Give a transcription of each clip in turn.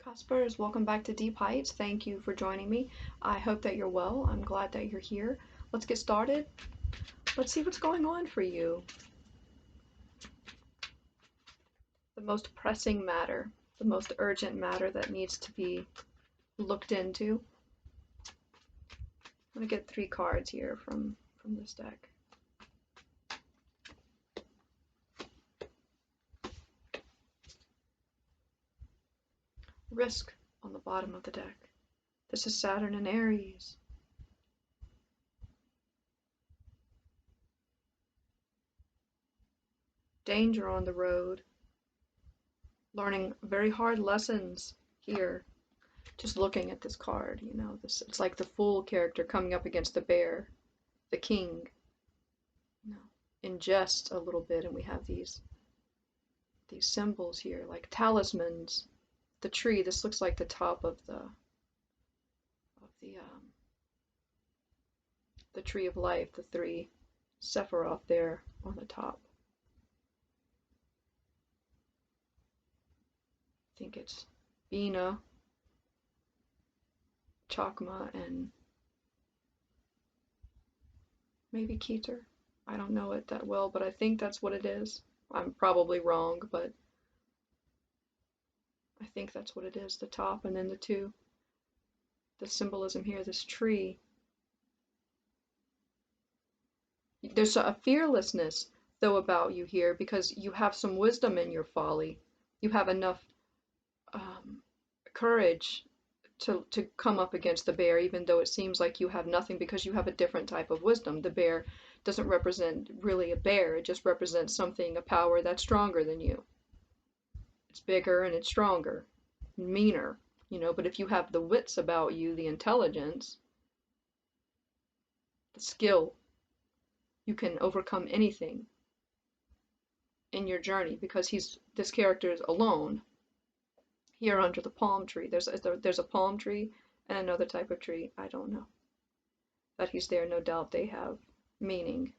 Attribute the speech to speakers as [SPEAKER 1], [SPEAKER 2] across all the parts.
[SPEAKER 1] Cuspers, welcome back to Deep Heights. Thank you for joining me. I hope that you're well. I'm glad that you're here. Let's get started. Let's see what's going on for you. The most pressing matter, the most urgent matter that needs to be looked into. I'm going to get 3 cards here from this deck. Risk on the bottom of the deck. This is Saturn and Aries. Danger on the road. Learning very hard lessons here. Just looking at this card, you know, it's like the Fool character coming up against the Bear, the King. You know, in jest a little bit, and we have these symbols here, like talismans. The tree. This looks like the top of the tree of life. The 3 Sephiroth there on the top. I think it's Bina, Chakma, and maybe Keter. I don't know it that well, but I think that's what it is. I'm probably wrong, but I think that's what it is, the top, and then the symbolism here, this tree. There's a fearlessness, though, about you here, because you have some wisdom in your folly. You have enough courage to come up against the bear, even though it seems like you have nothing, because you have a different type of wisdom. The bear doesn't represent really a bear, it just represents something, a power that's stronger than you. It's bigger and it's stronger, meaner, you know, but if you have the wits about you, the intelligence, the skill, you can overcome anything in your journey, because this character is alone here under the palm tree. There's a palm tree and another type of tree. I don't know. That he's there, no doubt they have meaning.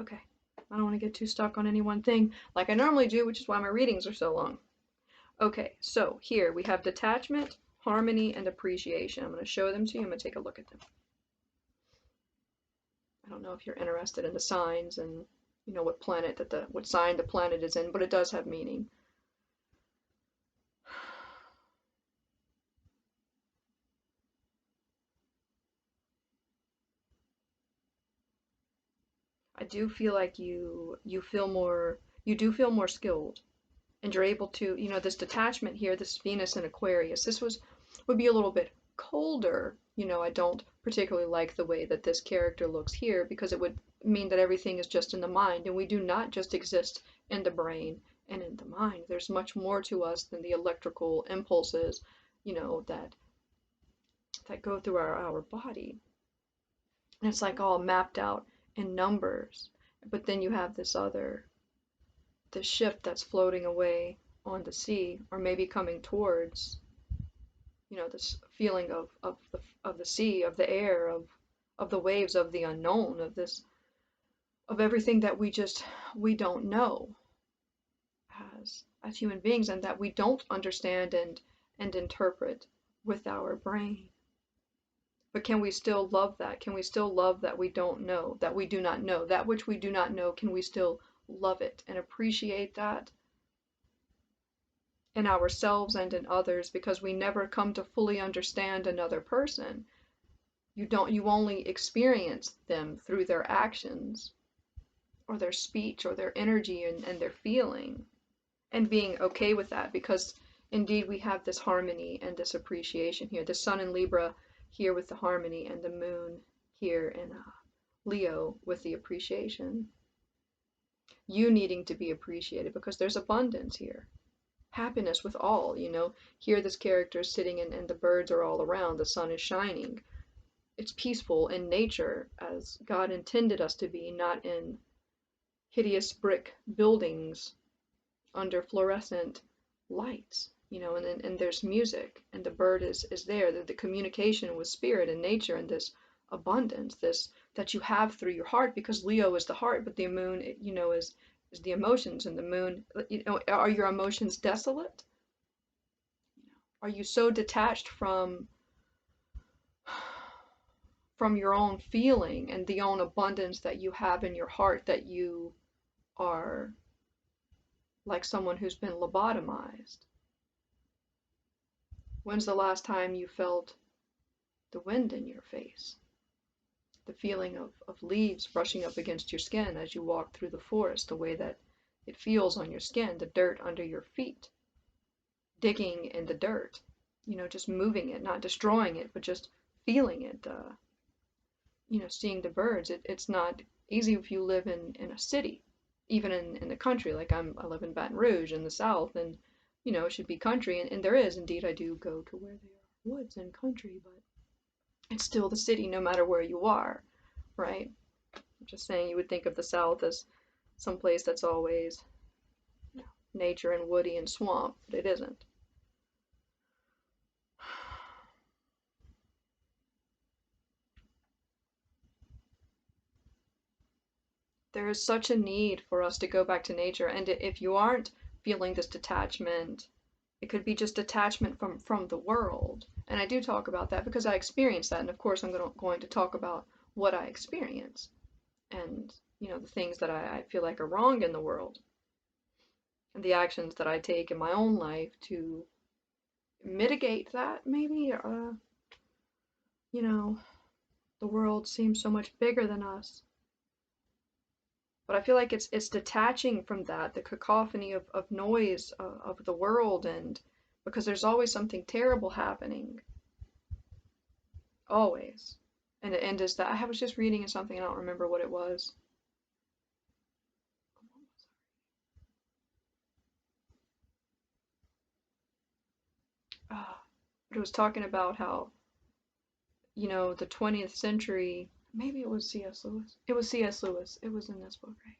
[SPEAKER 1] Okay, I don't want to get too stuck on any one thing like I normally do, which is why my readings are so long. Okay, so here we have detachment, harmony, and appreciation. I'm going to show them to you. I'm going to take a look at them. I don't know if you're interested in the signs and you know what sign the planet is in, but it does have meaning. I do feel like you do feel more skilled, and you're able to, you know, this detachment here, this Venus in Aquarius, would be a little bit colder. You know, I don't particularly like the way that this character looks here, because it would mean that everything is just in the mind, and we do not just exist in the brain and in the mind. There's much more to us than the electrical impulses, you know, that go through our body. And it's like all mapped out in numbers. But then you have this ship that's floating away on the sea, or maybe coming towards, you know, this feeling of the sea, of the air, of the waves, of the unknown, of everything that we don't know as human beings, and that we don't understand and interpret with our brain. But can we still love that? Can we still love that we don't know, that we do not know, that which we do not know? Can we still love it and appreciate that in ourselves and in others? Because we never come to fully understand another person. You only experience them through their actions or their speech or their energy and their feeling, and being okay with that, because indeed we have this harmony and this appreciation here. The sun in Libra here with the harmony, and the moon here in Leo with the appreciation. You needing to be appreciated, because there's abundance here. Happiness with all, you know. Here this character is sitting and the birds are all around. The sun is shining. It's peaceful in nature, as God intended us to be, not in hideous brick buildings under fluorescent lights, you know. And there's music, and the bird is there, the communication with spirit and nature, and this abundance, this that you have through your heart, because Leo is the heart, but the moon, you know, is is the emotions, and the moon, you know, are your emotions desolate? Are you so detached from your own feeling and the own abundance that you have in your heart that you are like someone who's been lobotomized? When's the last time you felt the wind in your face? The feeling of leaves brushing up against your skin as you walk through the forest, the way that it feels on your skin, the dirt under your feet, digging in the dirt, you know, just moving it, not destroying it, but just feeling it, you know, seeing the birds. It's not easy if you live in a city, even in the country. Like I live in Baton Rouge in the South, and you know, it should be country, and there is indeed, I do go to where there are woods and country, but it's still the city no matter where you are, right? I'm just saying you would think of the South as some place that's always, you know, nature and woody and swamp, but it isn't. There is such a need for us to go back to nature, and if you aren't feeling this detachment, it could be just detachment from the world. And I do talk about that because I experienced that, and of course I'm going to talk about what I experience, and you know, the things that I feel like are wrong in the world, and the actions that I take in my own life to mitigate that. Maybe, you know, the world seems so much bigger than us. But I feel like it's detaching from that, the cacophony of noise of the world, and because there's always something terrible happening, always. And is that, I was just reading something, I don't remember what it was. But it was talking about how, you know, the 20th century, maybe it was C.S. Lewis. It was C.S. Lewis. It was in this book right here.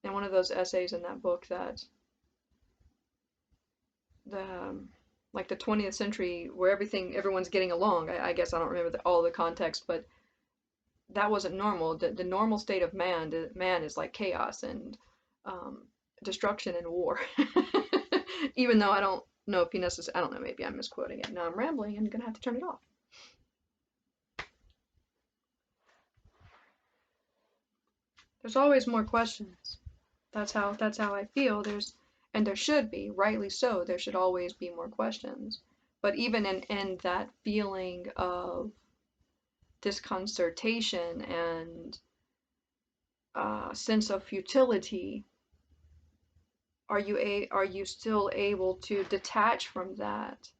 [SPEAKER 1] And one of those essays in that book that the like the 20th century where everyone's getting along. I guess I don't remember all the context, but that wasn't normal. The normal state of man is like chaos and um, destruction and war. Even though I don't know if he necessarily, I don't know, maybe I'm misquoting it. Now I'm rambling and I'm gonna have to turn it off. There's always more questions. That's how I feel. And there should be, rightly so. There should always be more questions. But even in that feeling of disconcertation and sense of futility, are you still able to detach from that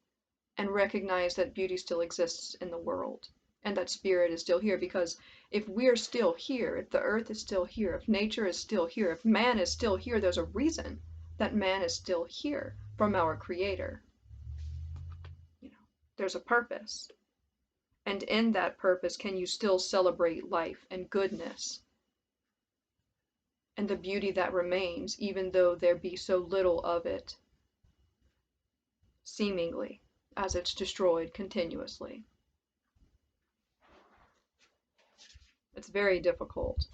[SPEAKER 1] and recognize that beauty still exists in the world and that spirit is still here? Because if we're still here, if the earth is still here, if nature is still here, if man is still here, there's a reason that man is still here from our creator. You know, there's a purpose. And in that purpose, can you still celebrate life and goodness and the beauty that remains, even though there be so little of it, seemingly, as it's destroyed continuously? It's very difficult.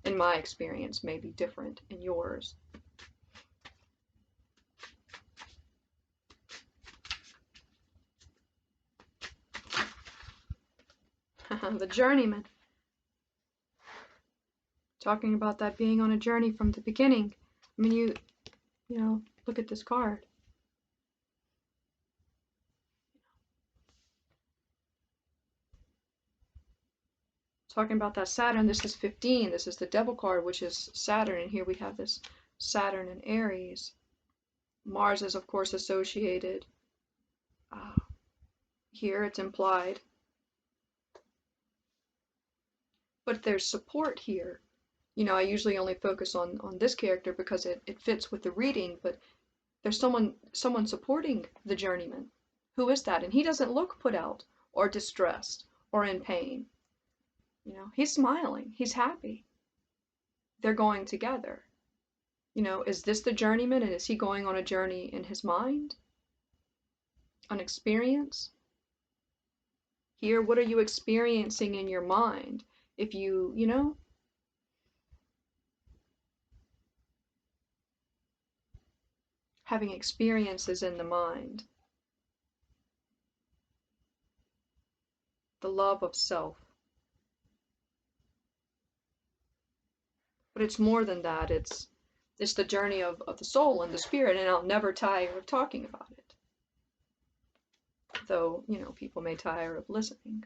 [SPEAKER 1] In my experience, may be different in yours. The journeyman. Talking about that being on a journey from the beginning. I mean, you know, look at this card. Talking about that Saturn, this is 15. This is the devil card, which is Saturn. And here we have this Saturn in Aries. Mars is, of course, associated. Here it's implied. But there's support here. You know, I usually only focus on this character because it fits with the reading, but there's someone supporting the journeyman. Who is that? And he doesn't look put out or distressed or in pain. You know, he's smiling. He's happy. They're going together. You know, is this the journeyman, and is he going on a journey in his mind? An experience? Here, what are you experiencing in your mind? If you know, having experiences in the mind, the love of self. But it's more than that. It's the journey of the soul and the spirit, and I'll never tire of talking about it. Though, you know, people may tire of listening.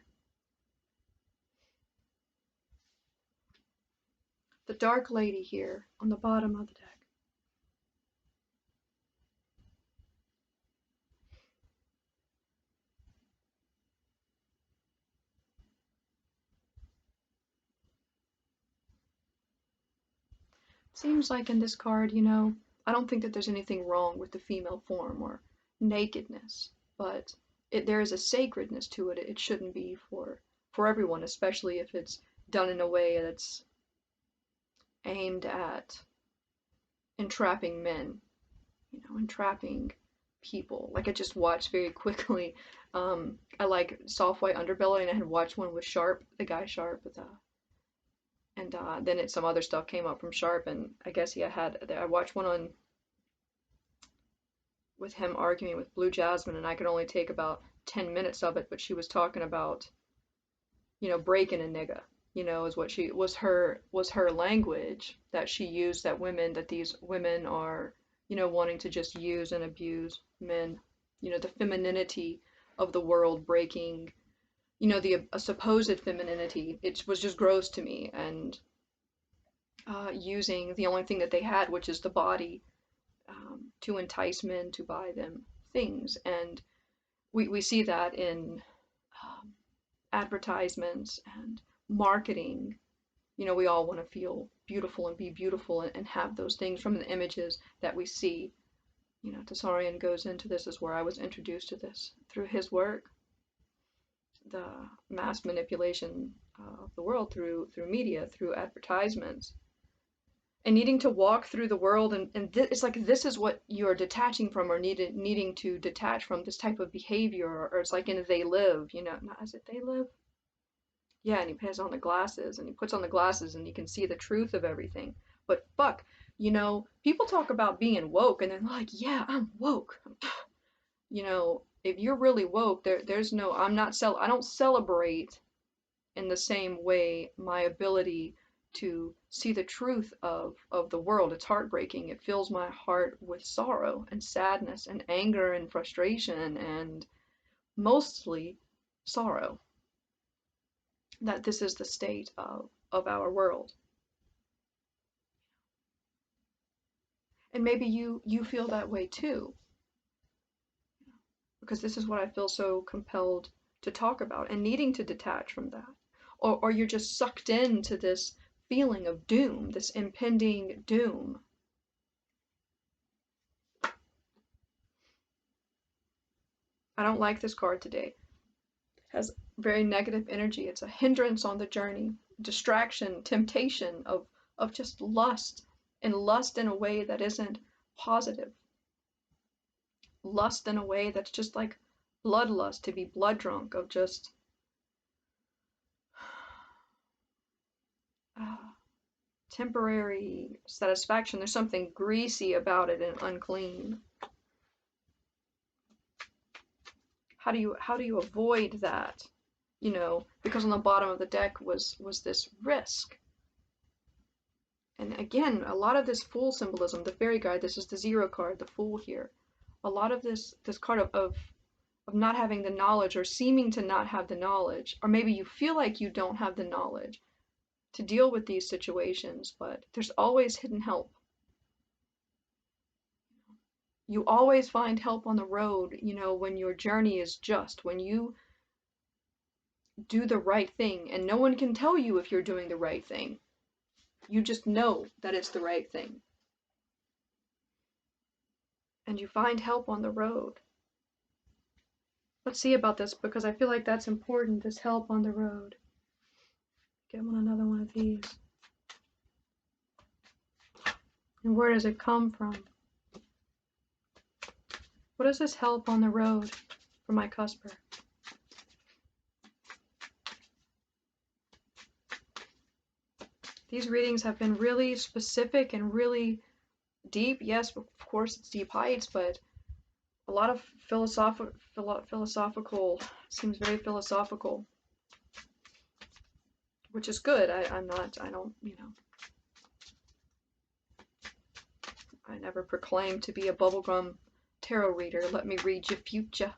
[SPEAKER 1] The dark lady here on the bottom of the deck. Seems like in this card, you know, I don't think that there's anything wrong with the female form or nakedness, but there is a sacredness to it. It shouldn't be for everyone, especially if it's done in a way that's aimed at entrapping men, you know, entrapping people. Like I just watched very quickly. I like soft white underbelly, and I had watched one with Sharp, the guy Sharp, with and then some other stuff came up from Sharp, and I guess I watched one on with him arguing with Blue Jasmine, and I could only take about 10 minutes of it, but she was talking about, you know, breaking a nigga, you know, is what she was her language that she used, that these women are, you know, wanting to just use and abuse men, you know, the femininity of the world breaking, you know, a supposed femininity. It was just gross to me, and using the only thing that they had, which is the body, to entice men to buy them things. And we see that in um, advertisements and marketing. You know, we all want to feel beautiful and be beautiful and have those things from the images that we see. You know, Tessarian goes into this, is where I was introduced to this through his work, the mass manipulation of the world through media, through advertisements, and needing to walk through the world, and it's like this is what you're detaching from, or needing to detach from this type of behavior, or it's like in They Live, you know, not, is it They Live? Yeah, and he puts on the glasses, and he puts on the glasses, and you can see the truth of everything. But fuck, you know, people talk about being woke, and they're like, yeah, I'm woke. You know, if you're really woke, there's no, I don't celebrate in the same way my ability to see the truth of the world. It's heartbreaking. It fills my heart with sorrow and sadness and anger and frustration, and mostly sorrow that this is the state of our world. And maybe you feel that way too, because this is what I feel so compelled to talk about, and needing to detach from that. Or you're just sucked into this feeling of doom, this impending doom. I don't like this card today. It has very negative energy. It's a hindrance on the journey, distraction, temptation of just lust, and lust in a way that isn't positive. Lust in a way that's just like bloodlust, to be blood drunk, of just uh, temporary satisfaction. There's something greasy about it and unclean. How do you avoid that? You know, because on the bottom of the deck was this risk. And again, a lot of this Fool symbolism, the fairy guide, this is the zero card, the Fool here. A lot of this card of not having the knowledge, or seeming to not have the knowledge, or maybe you feel like you don't have the knowledge to deal with these situations, but there's always hidden help. You always find help on the road, you know, when your journey is just, when you do the right thing, and no one can tell you if you're doing the right thing. You just know that it's the right thing. And you find help on the road. Let's see about this, because I feel like that's important, this help on the road. Get another one of these. And where does it come from? What is this help on the road for my cusper? These readings have been really specific and really Deep, yes, of course it's deep heights, but a lot of philosophical, seems very philosophical, which is good. I'm not, I don't, I never proclaimed to be a bubblegum tarot reader. Let me read your future.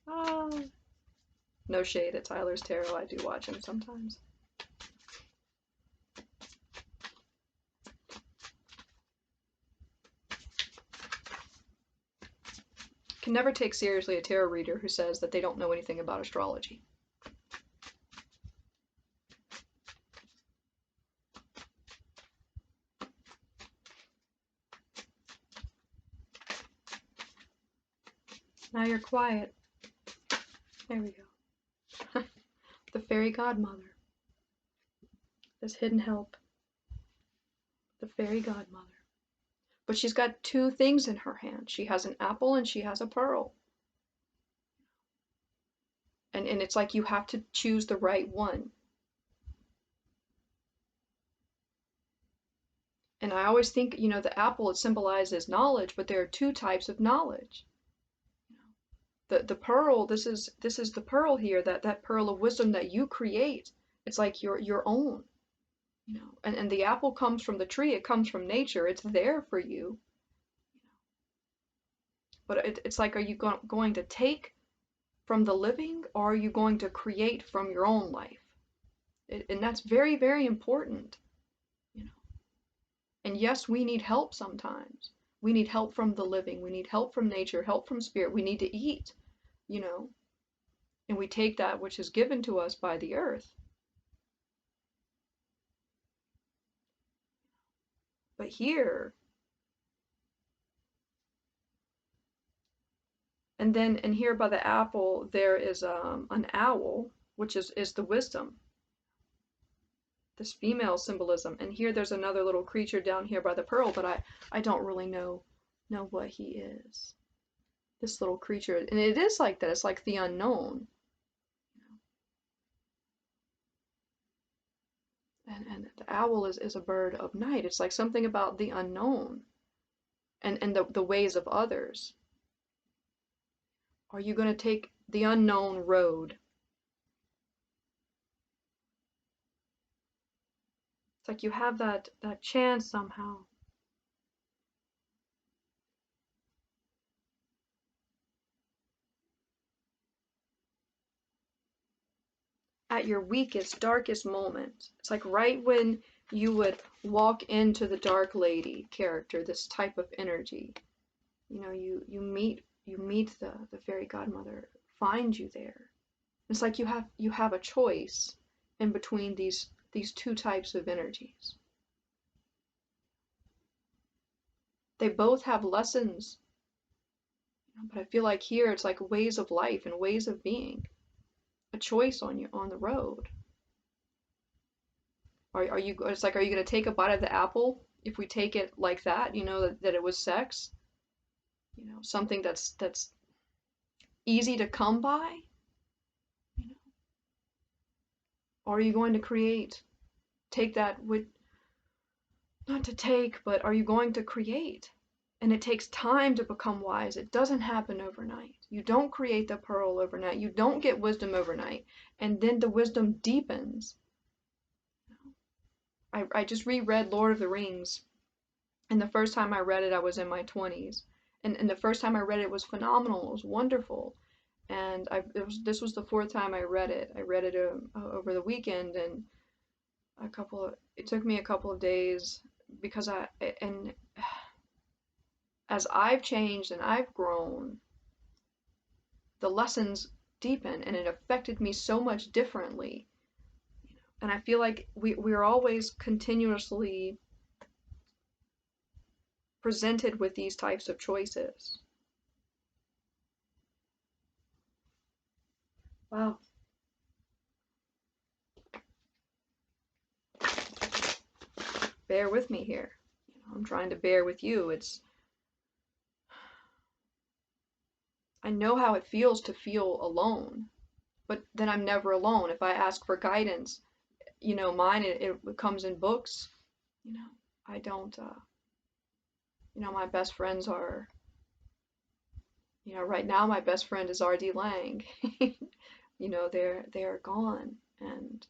[SPEAKER 1] Ah, no shade at Tyler's tarot. I do watch him sometimes. Can never take seriously a tarot reader who says that they don't know anything about astrology. Now you're quiet. There we go. The fairy godmother. This hidden help. The fairy godmother. But she's got two things in her hand. She has an apple and she has a pearl. And it's like you have to choose the right one. And I always think, the apple, it symbolizes knowledge, but there are two types of knowledge. The pearl, this is the pearl here, that pearl of wisdom that you create. It's like your own. And the apple comes from the tree, it comes from nature, it's there for you. But it's like, are you going to take from the living, or are you going to create from your own life? And that's very, very important. And yes, we need help sometimes. We need help from the living, we need help from nature, help from spirit, we need to eat, and we take that which is given to us by the earth. But here, and here by the apple, there is an owl, which is the wisdom, this female symbolism. And here there's another little creature down here by the pearl, but I don't really know what he is. This little creature, and it is like that. It's like the unknown. And the owl is a bird of night. It's like something about the unknown, and the ways of others. Are you going to take the unknown road? It's like you have that chance somehow. At your weakest, darkest moment. It's like right when you would walk into the Dark Lady character, this type of energy. You meet the fairy godmother, find you there. It's like you have a choice in between these two types of energies. They both have lessons, but I feel like here it's like ways of life and ways of being, a choice on the road. Are you? It's like, are you going to take a bite of the apple if we take it like that? That it was sex. Something that's easy to come by. Or are you going to take that with, not to take, but are you going to create? And it takes time to become wise. It doesn't happen overnight. You don't create the pearl overnight. You don't get wisdom overnight. And then the wisdom deepens. I just reread Lord of the Rings, and the first time I read it, I was in my 20s. And the first time I read it was phenomenal. It was wonderful. And this was the fourth time I read it. I read it over the weekend, and it took me a couple of days, because as I've changed and I've grown, the lessons deepen, and it affected me so much differently. And I feel like we're always continuously presented with these types of choices. Wow. Bear with me here. I'm trying to bear with you. I know how it feels to feel alone, but then I'm never alone. If I ask for guidance, mine, it comes in books. I don't, my best friends are, right now my best friend is R.D. Lang. They're gone. And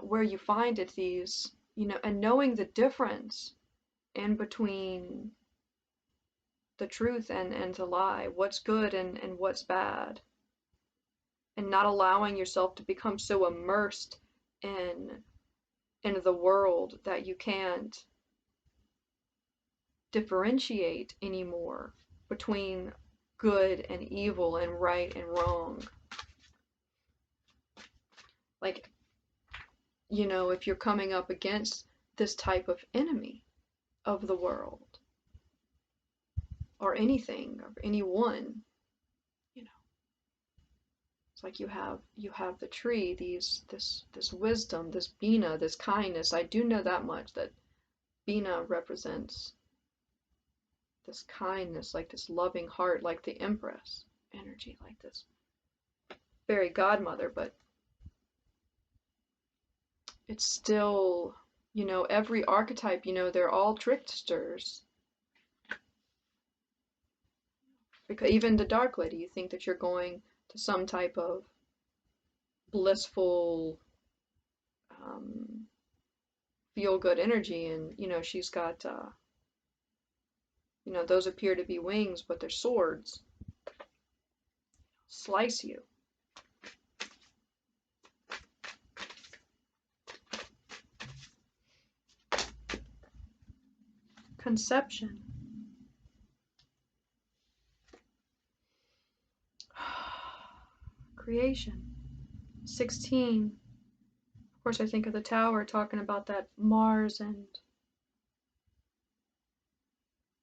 [SPEAKER 1] where you find it, these, and knowing the difference in between the truth and the lie, what's good and what's bad, and not allowing yourself to become so immersed in the world that you can't differentiate anymore between good and evil and right and wrong. Like, if you're coming up against this type of enemy of the world or anything or anyone, it's like you have the tree, this wisdom, this Bina, this kindness. I do know that much, that Bina represents this kindness, like this loving heart, like the Empress energy, like this fairy godmother, but it's still, every archetype, they're all tricksters. Because even the Dark Lady, you think that you're going to some type of blissful, feel-good energy, and she's got, those appear to be wings, but they're swords. Slice you. Conception. Creation. 16. Of course, I think of the Tower, talking about that Mars, and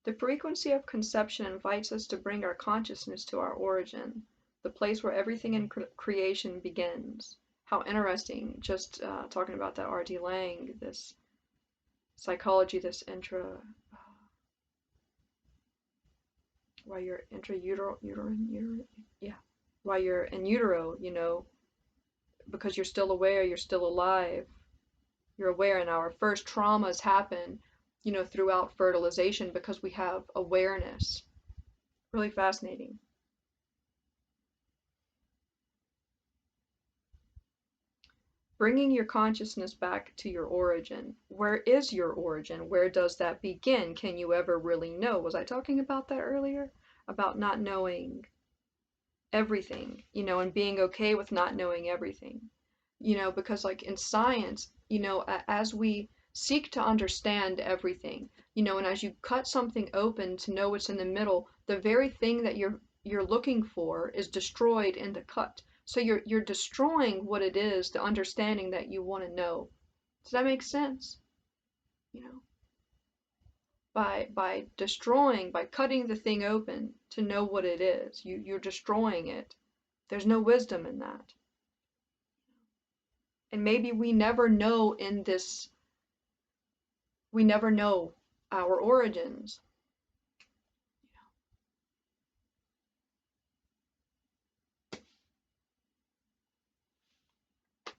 [SPEAKER 1] the frequency of conception invites us to bring our consciousness to our origin, the place where everything in creation begins. How interesting, just talking about that R.D. Lang, this psychology, this while you're while you're in utero, because you're still aware, you're still alive, you're aware, and our first traumas happen, throughout fertilization, because we have awareness. Really fascinating. Bringing your consciousness back to your origin. Where is your origin? Where does that begin? Can you ever really know? Was I talking about that earlier? About not knowing everything, and being okay with not knowing everything. Because like in science, as we seek to understand everything, and as you cut something open to know what's in the middle, the very thing that you're looking for is destroyed in the cut. So you're destroying what it is, the understanding that you want to know. Does that make sense? By destroying, by cutting the thing open to know what it is, you're destroying it. There's no wisdom in that. And maybe we never know our origins.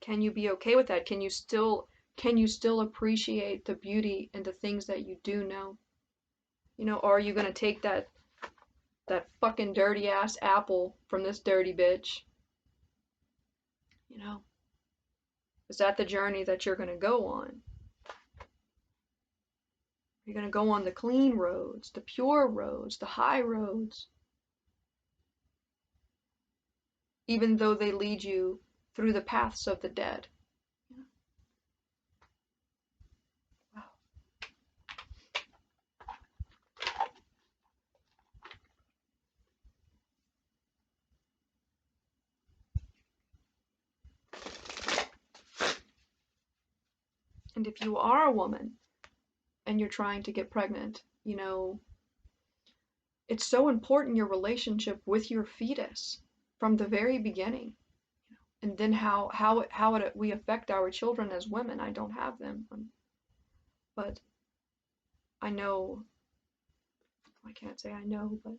[SPEAKER 1] Can you be okay with that? Can you still appreciate the beauty and the things that you do know? Or are you gonna take that fucking dirty ass apple from this dirty bitch? Is that the journey that you're gonna go on? You're gonna go on the clean roads, the pure roads, the high roads, even though they lead you through the paths of the dead. Wow. And if you are a woman and you're trying to get pregnant, it's so important, your relationship with your fetus from the very beginning. And then how we affect our children as women. I don't have them, but I know, I can't say I know, but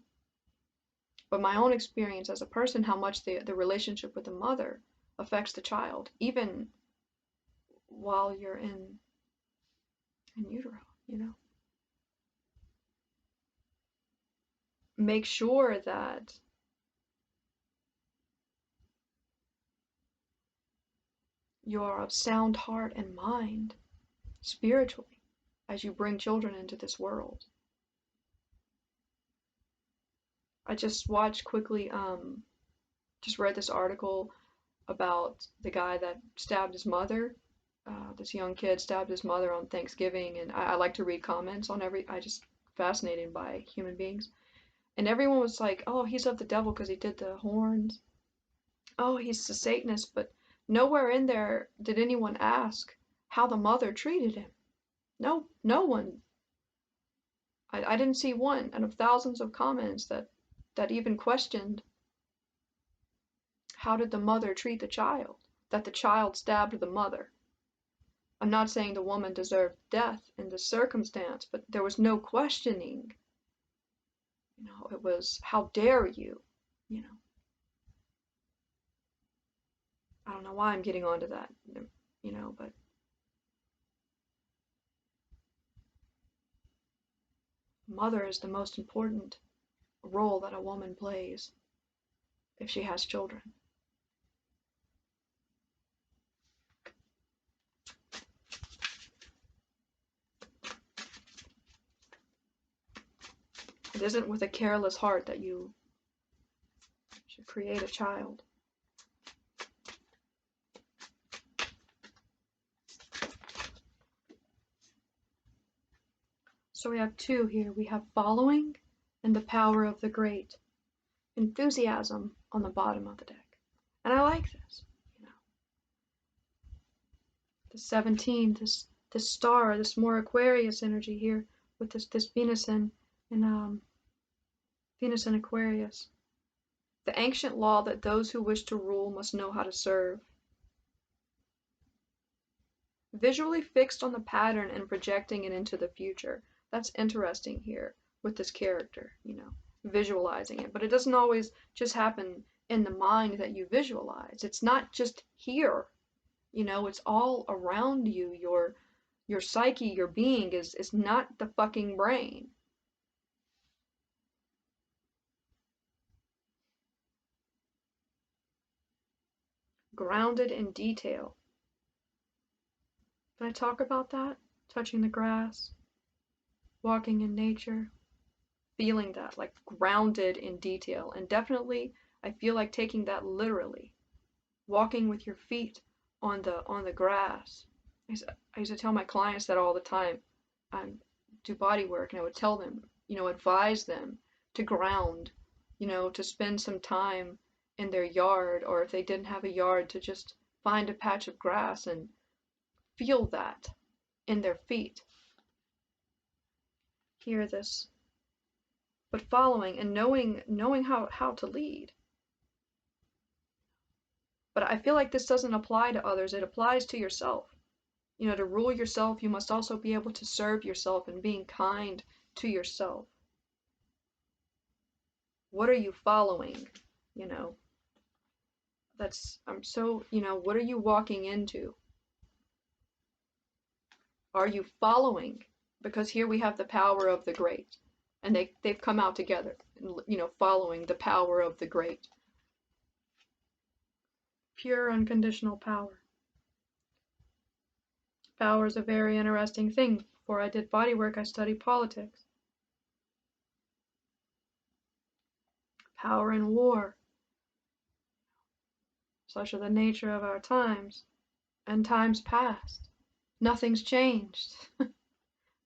[SPEAKER 1] But my own experience as a person, how much the relationship with the mother affects the child, even while you're in utero, you know. Make sure that you're of sound heart and mind spiritually as you bring children into this world. I just watched quickly, just read this article about the guy that stabbed his mother. This young kid stabbed his mother on Thanksgiving, and I like to read comments on I just fascinated by human beings. And everyone was like, oh, he's of the devil because he did the horns. Oh, he's a Satanist, but nowhere in there did anyone ask how the mother treated him. No, no one. I didn't see one out of thousands of comments that even questioned how did the mother treat the child, that the child stabbed the mother. I'm not saying the woman deserved death in this circumstance, but there was no questioning. You know, it was, how dare you, you know. I don't know why I'm getting onto that, you know, but mother is the most important role that a woman plays if she has children. It isn't with a careless heart that you should create a child. So we have two here. We have following and the power of the great. Enthusiasm on the bottom of the deck. And I like this, you know. The 17, this star, this more Aquarius energy here with this Venus in Venus in Aquarius. The ancient law that those who wish to rule must know how to serve. Visually fixed on the pattern and projecting it into the future. That's interesting here with this character, you know, visualizing it. But it doesn't always just happen in the mind that you visualize. It's not just here, you know, it's all around you. Your psyche, your being is not the fucking brain. Grounded in detail. Can I talk about that? Touching the grass, walking in nature, feeling that, like grounded in detail. And definitely, I feel like taking that literally. Walking with your feet on the grass. I used to tell my clients that all the time. I do body work, and I would tell them, you know, advise them to ground, you know, to spend some time in their yard, or if they didn't have a yard, to just find a patch of grass and feel that in their feet. Hear this. But following and knowing how to lead. But I feel like this doesn't apply to others, it applies to yourself. You know, to rule yourself, you must also be able to serve yourself and being kind to yourself. What are you following? You know, you know, what are you walking into? Are you following? Because here we have the power of the great, and they've come out together, you know, following the power of the great. Pure unconditional power. Power is a very interesting thing. Before I did bodywork, I studied politics. Power and war. Such are the nature of our times, and times past. Nothing's changed.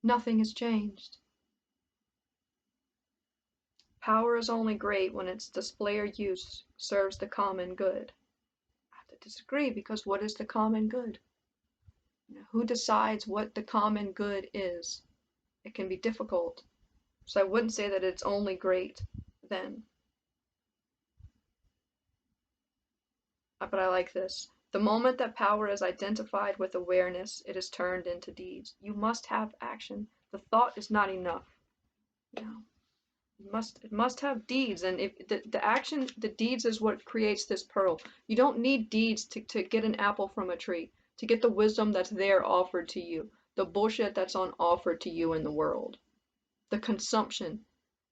[SPEAKER 1] Nothing has changed. Power is only great when its display or use serves the common good. I have to disagree, because what is the common good? You know, who decides what the common good is? It can be difficult. So I wouldn't say that it's only great then. But I like this. The moment that power is identified with awareness, it is turned into deeds. You must have action. The thought is not enough. You know, It must have deeds, and if the action, the deeds is what creates this pearl. You don't need deeds to get an apple from a tree, to get the wisdom that's there offered to you, the bullshit that's on offer to you in the world. The consumption.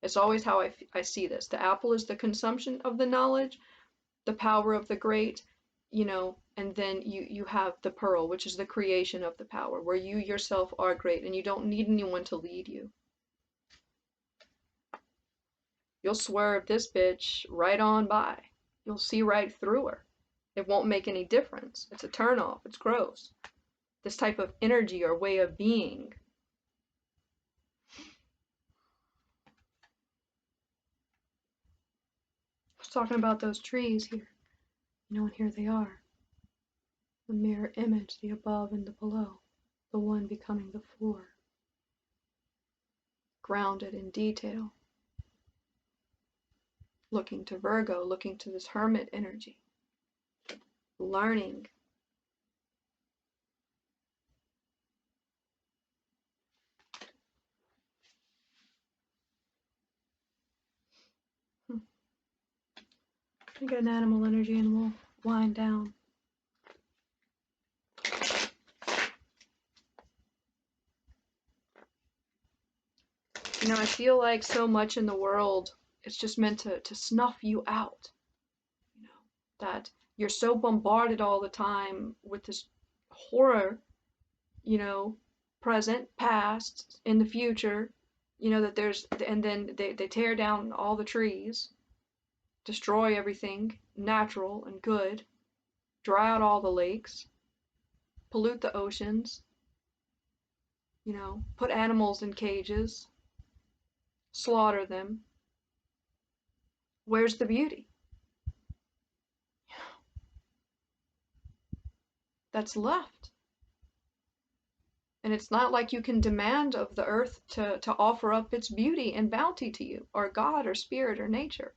[SPEAKER 1] It's always how I see this. The apple is the consumption of the knowledge, the power of the great, and then you have the pearl, which is the creation of the power, where you yourself are great and you don't need anyone to lead you. You'll swerve this bitch right on by. You'll see right through her. It won't make any difference. It's a turnoff. It's gross. This type of energy or way of being. I was talking about those trees here. And here they are. The mirror image, the above and the below. The one becoming the floor. Grounded in detail. Looking to Virgo, looking to this hermit energy. Learning. I get an animal energy and we'll wind down. I feel like so much in the world, it's just meant to snuff you out. That you're so bombarded all the time with this horror, present, past, in the future, that there's, and then they tear down all the trees, destroy everything natural and good, dry out all the lakes, pollute the oceans, put animals in cages, slaughter them. Where's the beauty that's left? And it's not like you can demand of the earth to offer up its beauty and bounty to you, or God, or spirit, or nature.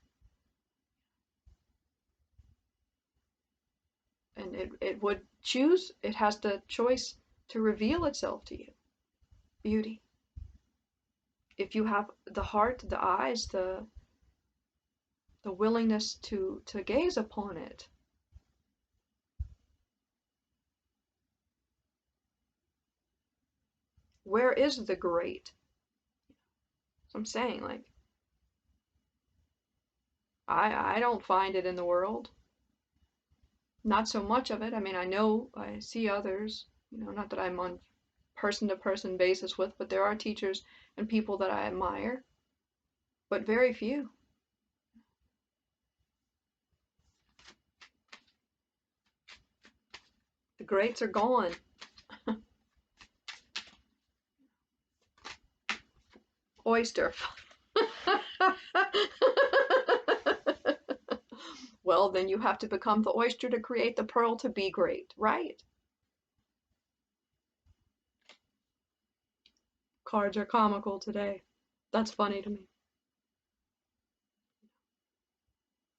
[SPEAKER 1] And it would choose, it has the choice to reveal itself to you. Beauty. If you have the heart, the eyes, the willingness to gaze upon it. Where is the great? So I'm saying, like, I don't find it in the world. Not so much of it. I mean, I see others, not that I'm on person-to-person basis with, but there are teachers and people that I admire, but very few. The greats are gone. Oyster. Well, then you have to become the oyster to create the pearl to be great, right? Cards are comical today. That's funny to me.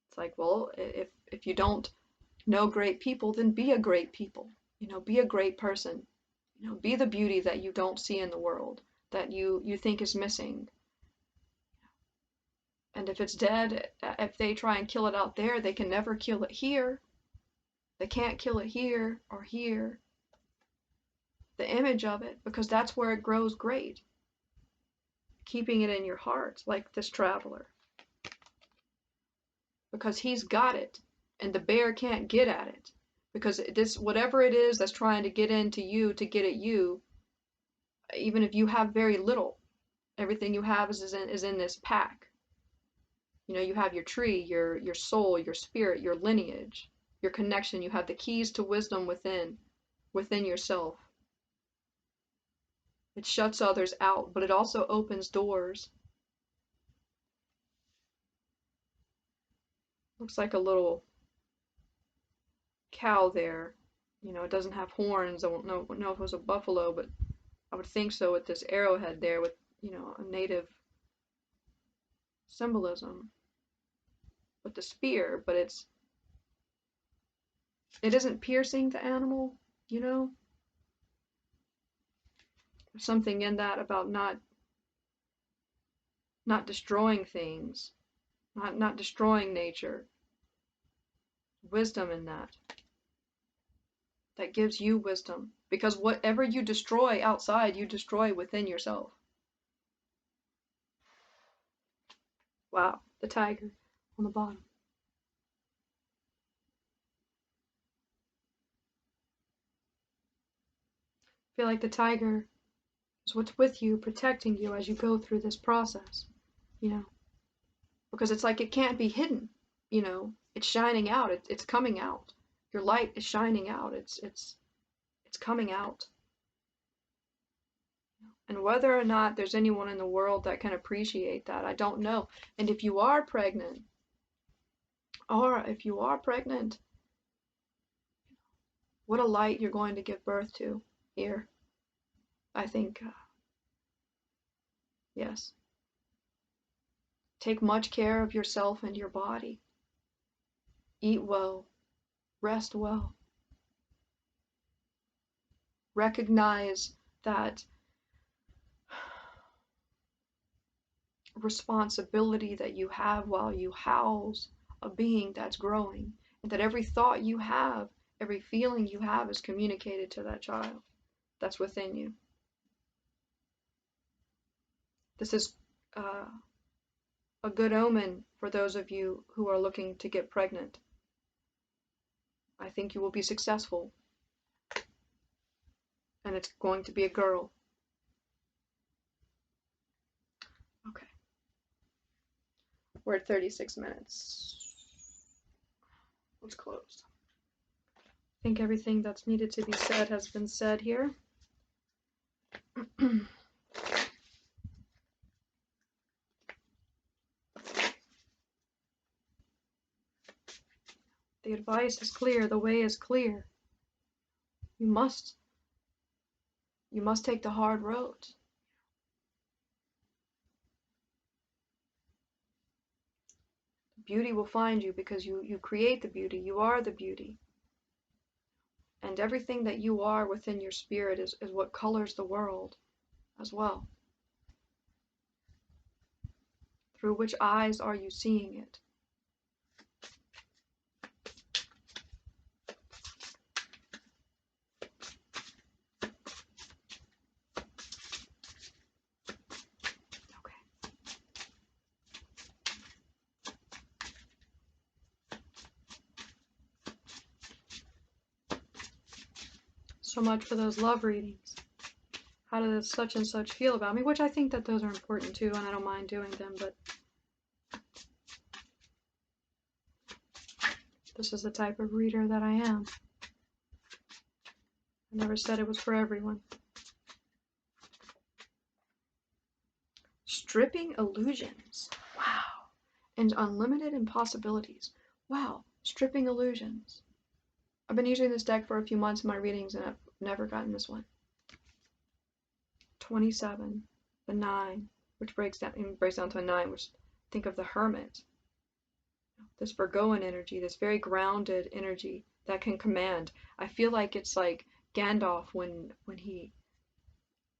[SPEAKER 1] It's like, well, if you don't know great people, then be a great people. Be a great person. Be the beauty that you don't see in the world, that you think is missing. And if it's dead, if they try and kill it out there, they can never kill it here. They can't kill it here or here. The image of it, because that's where it grows great. Keeping it in your heart, like this traveler. Because he's got it, and the bear can't get at it. Because this, whatever it is that's trying to get into you, to get at you, even if you have very little, everything you have is in this pack. You have your tree, your soul, your spirit, your lineage, your connection. You have the keys to wisdom within yourself. It shuts others out, but it also opens doors. Looks like a little cow there. It doesn't have horns. I don't know if it was a buffalo, but I would think so with this arrowhead there with, a native symbolism. With the spear, but it isn't piercing the animal, There's something in that about not not destroying things, not destroying nature. Wisdom in that. That gives you wisdom. Because whatever you destroy outside, you destroy within yourself. Wow, the tiger on the bottom. I feel like the tiger is what's with you, protecting you as you go through this process, you know, because it's like it can't be hidden, you know, it's shining out, it's coming out. Your light is shining out, it's coming out. And whether or not there's anyone in the world that can appreciate that, I don't know. And if you are pregnant, what a light you're going to give birth to here. I think, yes. Take much care of yourself and your body. Eat well, rest well. Recognize that responsibility that you have while you house a being that's growing, and that every thought you have, every feeling you have is communicated to that child that's within you. This is a good omen for those of you who are looking to get pregnant. I think you will be successful, and it's going to be a girl. Okay. We're at 36 minutes. Let's close. I think everything that's needed to be said has been said here. The advice is clear, the way is clear. You must take the hard road. Beauty will find you because you create the beauty. You are the beauty. And everything that you are within your spirit is what colors the world as well. Through which eyes are you seeing it? So much for those love readings. How does such and such feel about me? Which I think that those are important too, and I don't mind doing them, but this is the type of reader that I am. I never said it was for everyone. Stripping illusions. Wow. And unlimited impossibilities. Wow. Stripping illusions. I've been using this deck for a few months in my readings, and I've never gotten this one. 27, the 9, which breaks down to a 9, which think of the Hermit. This Virgoan energy, this very grounded energy that can command. I feel like it's like Gandalf when he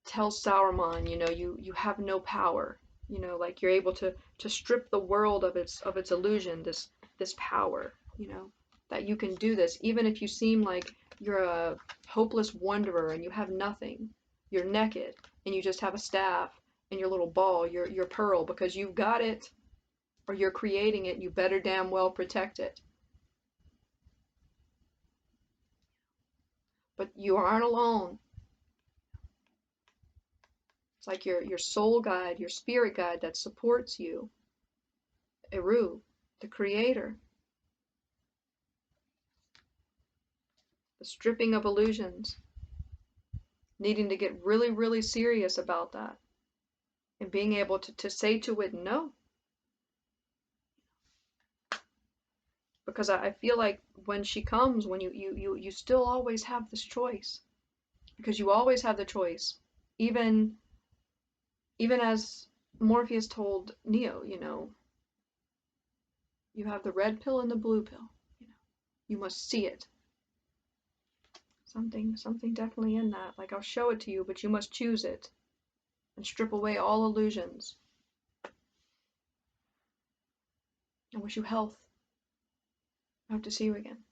[SPEAKER 1] tells Sauron, you know, you have no power. You know, like you're able to strip the world of its illusion, this power, you know, that you can do this, even if you seem like you're a hopeless wanderer and you have nothing. You're naked and you just have a staff and your little ball, your pearl, because you've got it, or you're creating it, you better damn well protect it. But you aren't alone. It's like your soul guide, your spirit guide that supports you. Eru, the creator. The stripping of illusions. Needing to get really, really serious about that. And being able to say to it no. Because I feel like when she comes, when you still always have this choice. Because you always have the choice. Even as Morpheus told Neo, you know, you have the red pill and the blue pill. You know, you must see it. Something definitely in that. Like, I'll show it to you, but you must choose it and strip away all illusions. I wish you health. I hope to see you again.